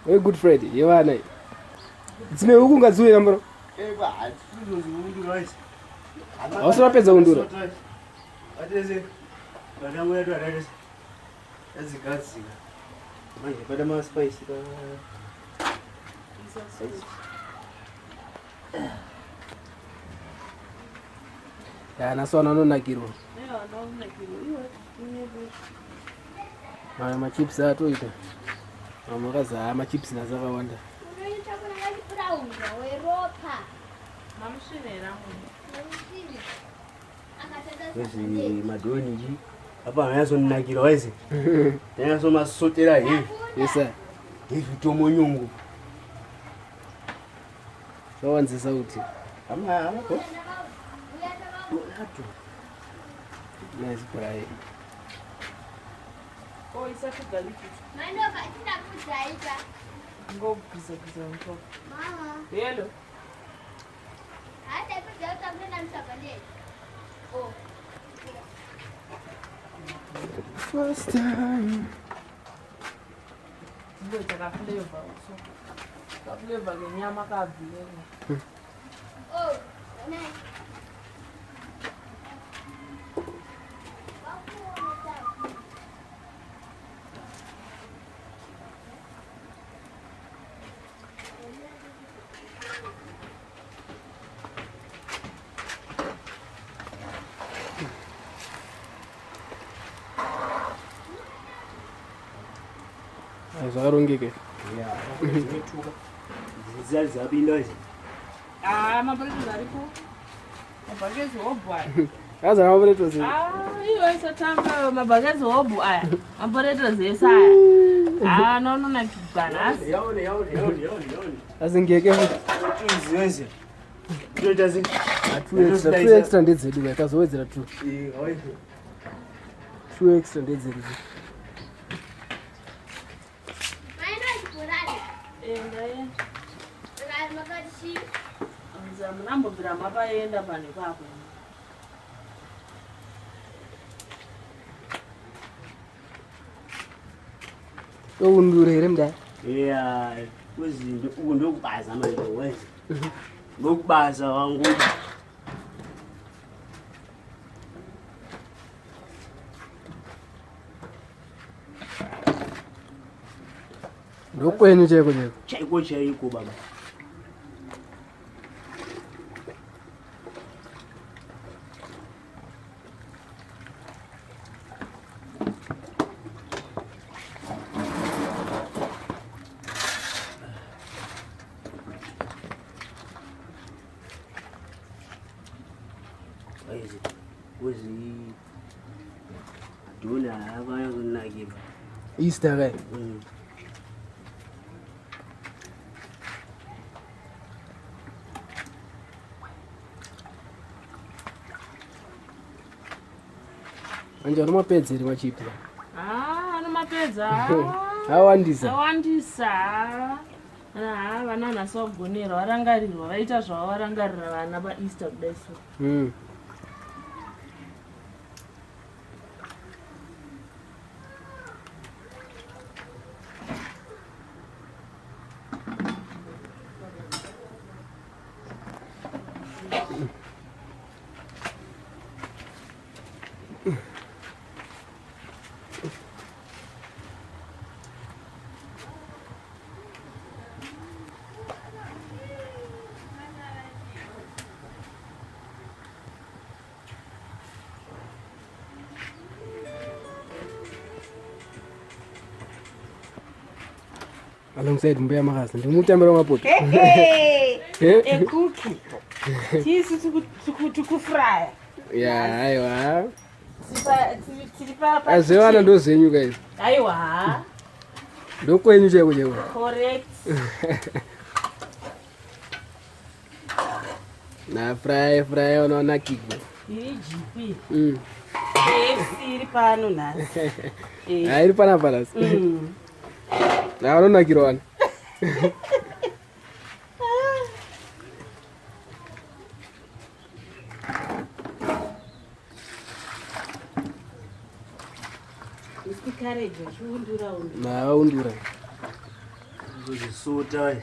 we good Friday yevana dzime huku ngadziwe nambro ausapedza kundura atese vanangu yedu atatese adzigadzika manje pada maspice nasona anonakirwa maya machips atoita makaza machips nazakawanda wezi madoniji apa anyazonakira waizi anyazomasotera hevi yesa hevi tomonyungu zvawanzisa kuti amapo nice braai first time ngoita kaflavor so kaflavor kenyama kabhileka zvakarongeke zizali zabinda izi maporeto aripo mabhakezi hobhu aya aza maporeto iwe isatanga mabhakezi hobhu aya maporeto zese aya nononakigwana azingeke ziweze toita zi 2 extra ndedzedu kakazowedzera 2 extra ndedzedu munambobvira mapaenda pane kwako oundure here mdai ya kwezinto uku ndokubaza manje wezi ngokubaza wangu ndokwenyu cheko chaiko baba wezi dona abayazonakira Easter kai manje anomapedzeri machipi anomapedza awandisa vana nhasi vagonera varangarirwa vaita zvavo varangarira vana vaeaster kudai so alongside mbuya makazi ndimutambira mapoto ekuki tisi tikufraya ya aiwa azevana ndozenyu kai aiwa ndokwenyu cheko correct na fry unaona kiko iri GP KFC iri pano nhasi iri panapa nhasi na vanonakira vana isikareji chiundura na vaundura kuzisuta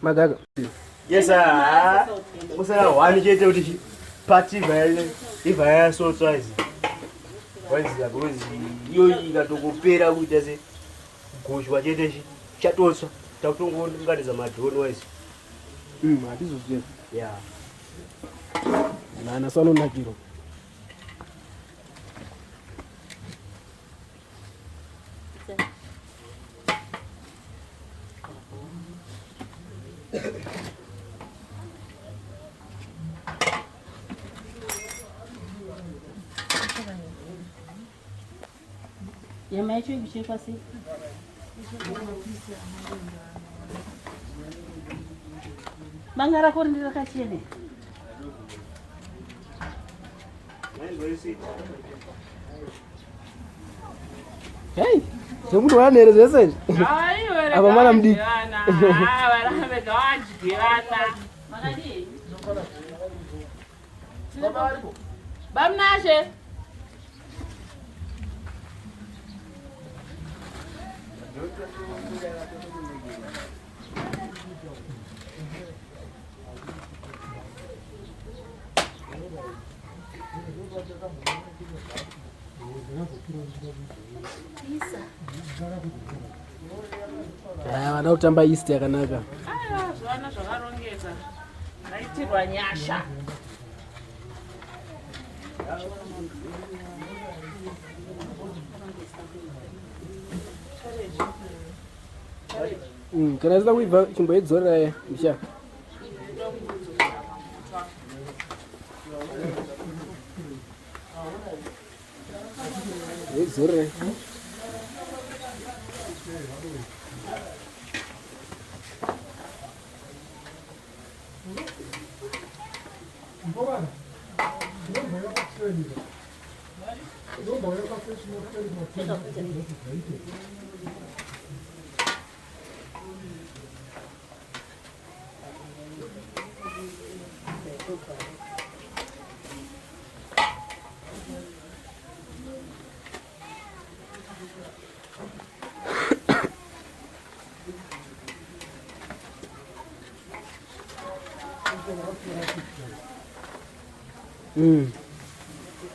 Magaga. yes kusala one chete kuti pati ivaya sotwise waiziya because iyo ikatokupera kuita se kugoshwa chetechi chatotswa takutongounganiza madhoni waizi Hatizozviya. ya Nana sanonakirwa. Yamaicho ikuchekwa sei? Banga rako rindi rakachene. Hey, semuntu wanere zvese. Apa mana mudi? Varambe gawadyirana. Makadii? Bamnashe. Vana kutamba East yakanaka. Zvana zvakarongeka. Raitirwa nyasha. Kana zida kuibva chimboidzorera musha. Idzorera.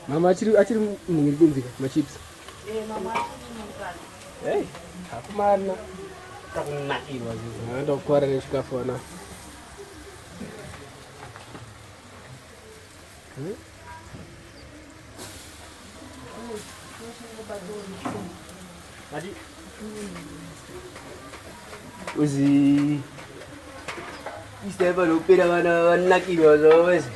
Mama achiri munhu kunzika machips. Mama achiri. Hey, hakumana. takunakirwa Ndokora nechikafu wana. uzi iseva lopera vana vanakirwa zvavo vese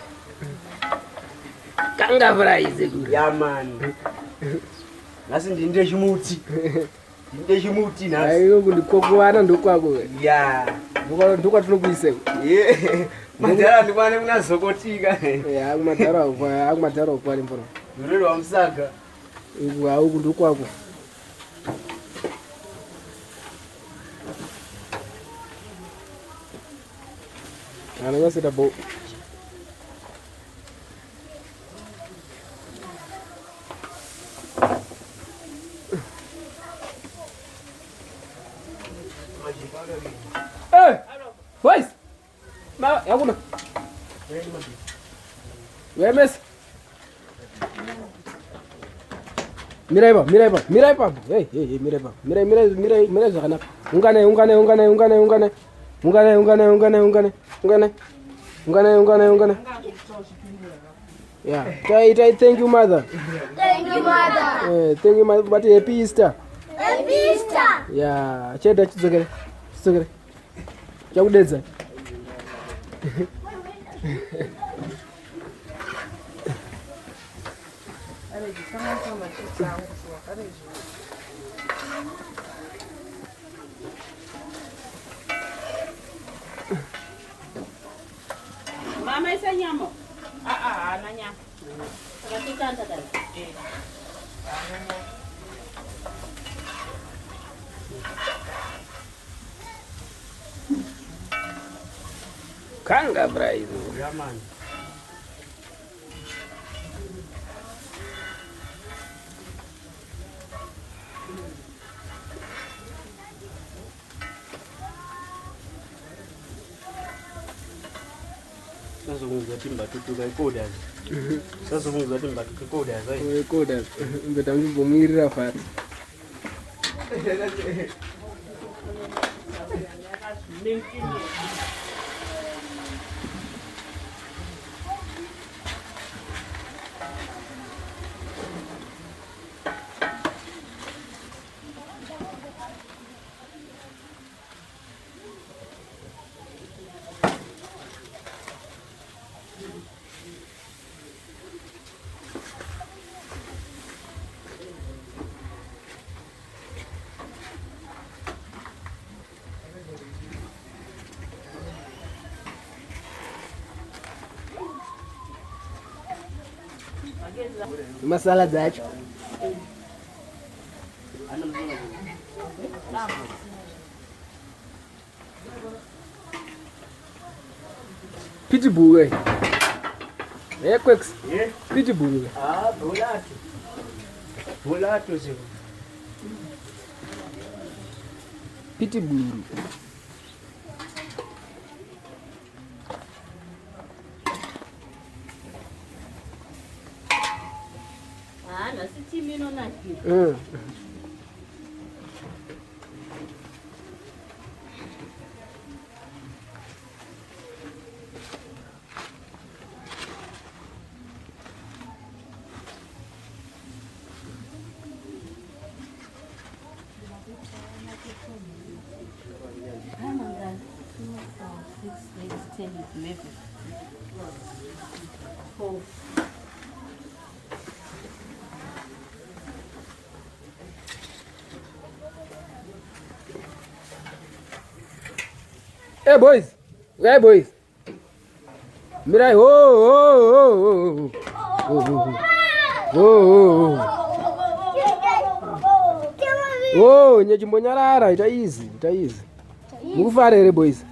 Kanga furaize kuri. yamani nhasi ndinde chimuti nhasi Ayo kundikokuwana ndokwako. ya Ndokwatinokuiseko. madhara ndikwane kuna zokotika akumadhara okwari mbona. rurero wamusaga Auku ndokwako. Ana vasita bo. Hey! Boys! Ma, yakuna. Wemes. Mirai pa. Hey, mirai zvakanaka. Ungane. Yeah. Thank you, mother. Thank you, mother. Thank you, mother. But happy Easter. Happy Easter. Yeah. Cheda chidzokere. Chakudedza. Mama isa nyama. haana nyama saka tokanda dai haana nyama kanga braizo Jamani. Sazungumza timba tutuka ikoda. Sazungumza timba tutukoda zai. koda ngetamvomwirira fati masala dzacho pitbull quex pitbull Bolato. Bolato sio. pitbull nasi timu inonakira Hey boys, mirai nyechimbonyarara ita easy mukufarere boys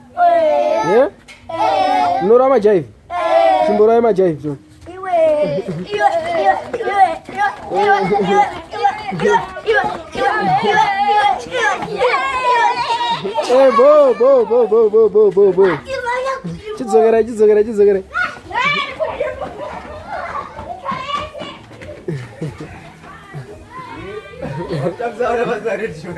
munora majaive chimborai majaive to bo chidzokera Tamsaura bazare diyor.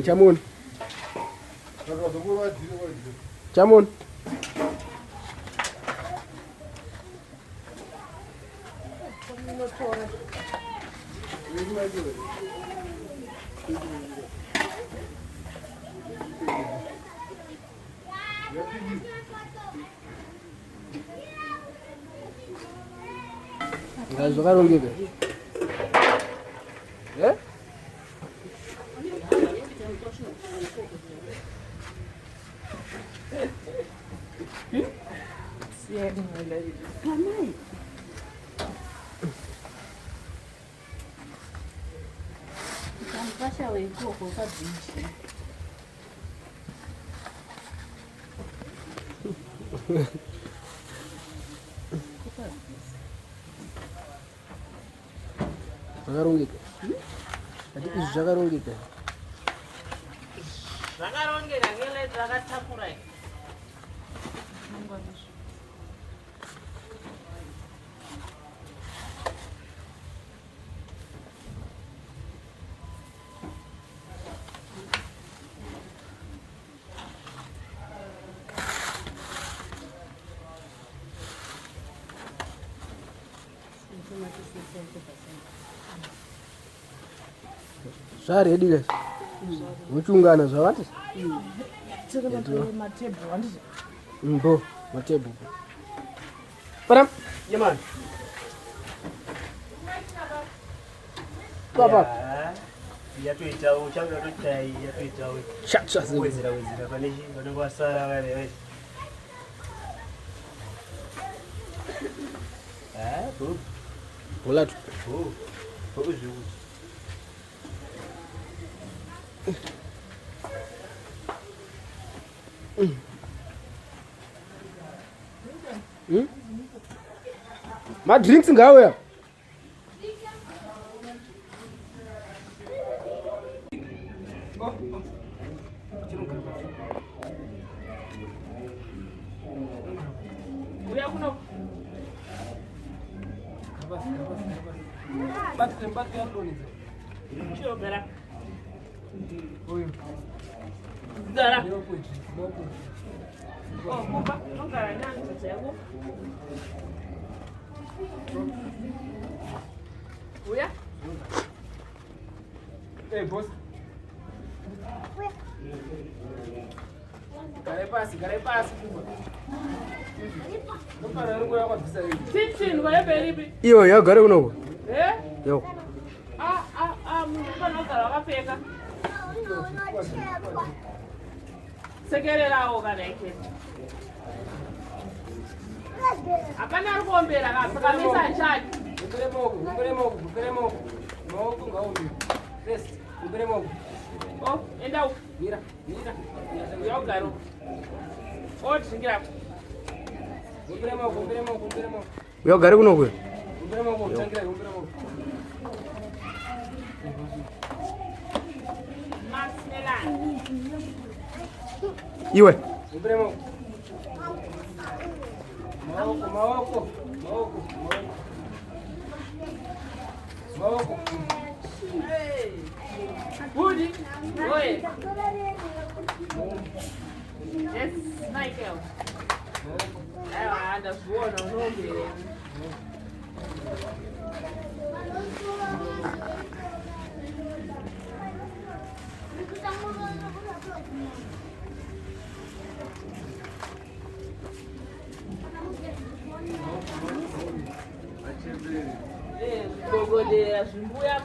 Chamun. Chamun. Zvakarongeka. Zvakarongeka. Ati izvi zvakarongeka. Zvakarongeka ngele zvakatakura. Zvaredi guys. Muchungana zvawati? Matebho handizvo. Mbo, matebho. Param. Yaman. Papa. Yatuita uchanga tutai yatuita we. Chacha Wezira paneji vanongwa sara wale we. Bu. Olatu. Uju. Ma drinks ngawe ya? Uya kuno. Bati andoni. Chio bera. Oyo. Dara. Nopo. Oh, kupa. Nongara nani tsego. Uya? Hey boss. Kare pasi kubwa. Nopara rungu yako bisa hivi. Titsin wa beribi. Iyo yagare kuno. Eh? Yo. Mwana nogara wakapfeka. Sekererawo kana iketi. Apana ari kuombera kapfakamisa nchati. Ngere mogo. Mogo ngaumi. Rest. Ngere mogo. Oh, enda uku. Mira. Yogaro. Otingira. Ngere mogo. Yagare kuno kwe. Ngere mogo, tangira ngere mogo. Max Melan. Iwe. Ngere mogo. Maoko. Hey. Budi. Oi. Yes, Michael. Anda suona unombere. Gogodera zvimbuya.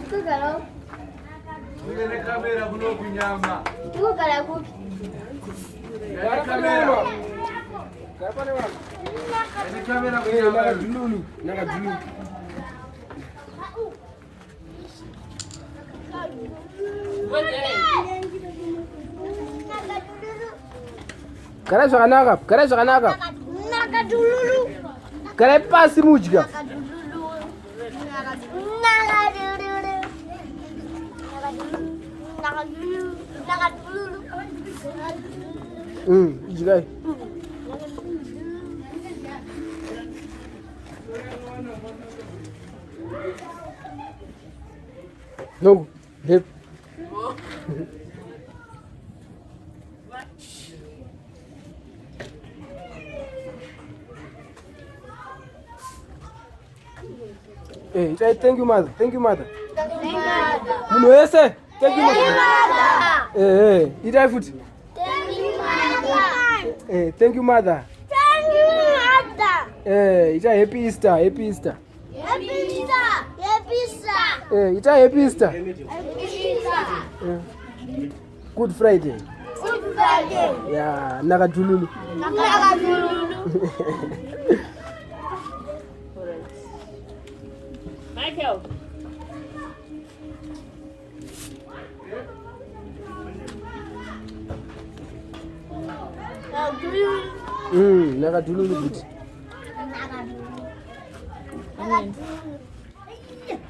Kugara. Ngere kamera kuno kunyama. Kugara kupi. Ngere kamera. Kapane wa. Ngere kamera kunyama. Naga dulu. Kare zvakanaka. Nakadululu. Kare pasi mudya. Idya. No. Hip. Hey, thank you, mother. Muno wese? Thank you, mother. Hey, itai futhi. Hey, thank you, mother. Hey, itai happy Easter. Hey, itai happy Easter. Good Friday. Yeah, nakadululu. Michael. Nakadululu good.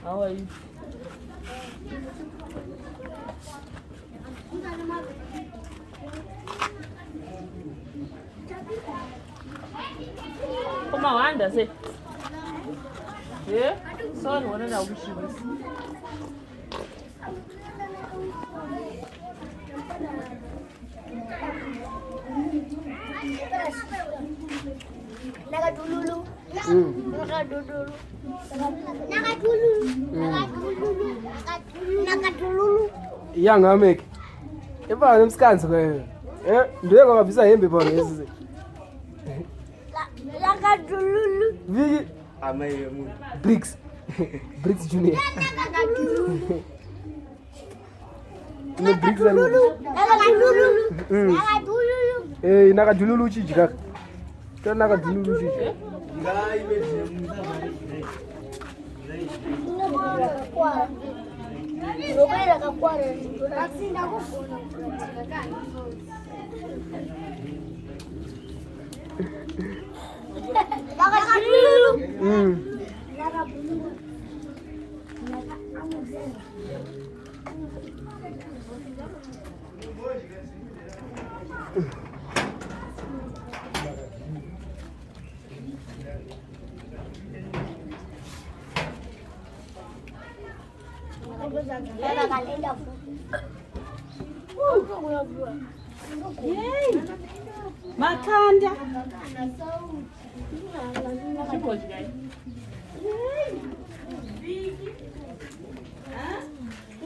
How are you? Kuma wanda sai. Son wani na wuce musu. Nakadululu. Yangameke. Eba nemskanzi kwe. Ndiye kwabisa hembe pona yesise. Nakadululu. Viki Amaye mu. bricks. Bricks Junior. Nakatululu. Ine Bricks ani. Nakatululu. Nakatululu. Nakadululu chiji kaka. Tena nakadululu chiji. Makanda.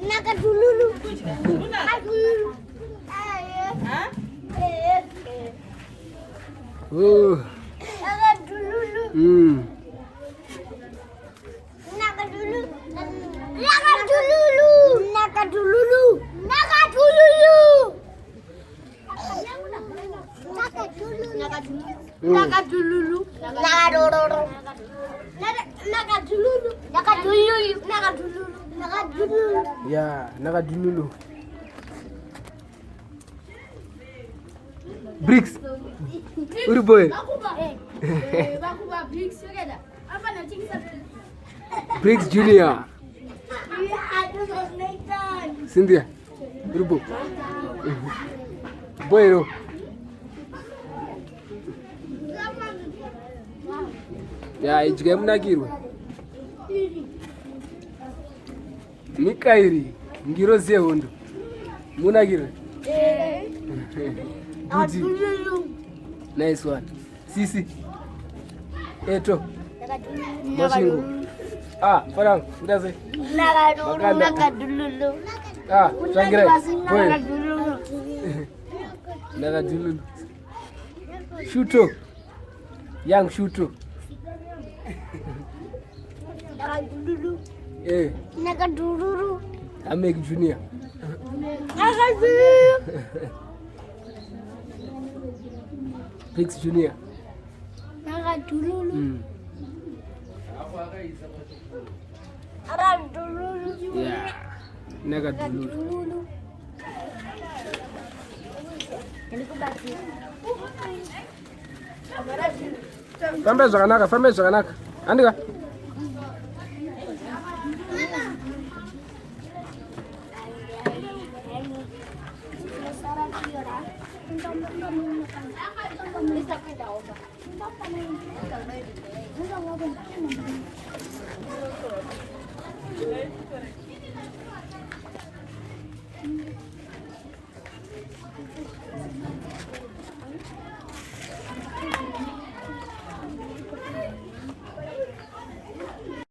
Nakatululu. Oh. Nakatululu. Nakatululu. Nakatululu. Nakatululu. Nakatululu. Nakatululu. Nakatululu. Yeah, nakadululu. Bricks. Uri boy. Bricks Junior. Cynthia. Uri boy. Boy ro. Ya ijike munakirwe. Mikairi ngiro zehondo. Munakirwe. Good. Nice one. Sisi. Eto. Mashingo. Farang, ndaze. Nakatululu. Changira. Boy. Nakadululu. Shuto. Young Shuto. Nakatululu. Nakadululu. Amek Junior. Nakatululu. Bricks Junior. Nakatululu. Nakatululu. Yeah. Nakadululu. Fambe zvakanaka. Andika.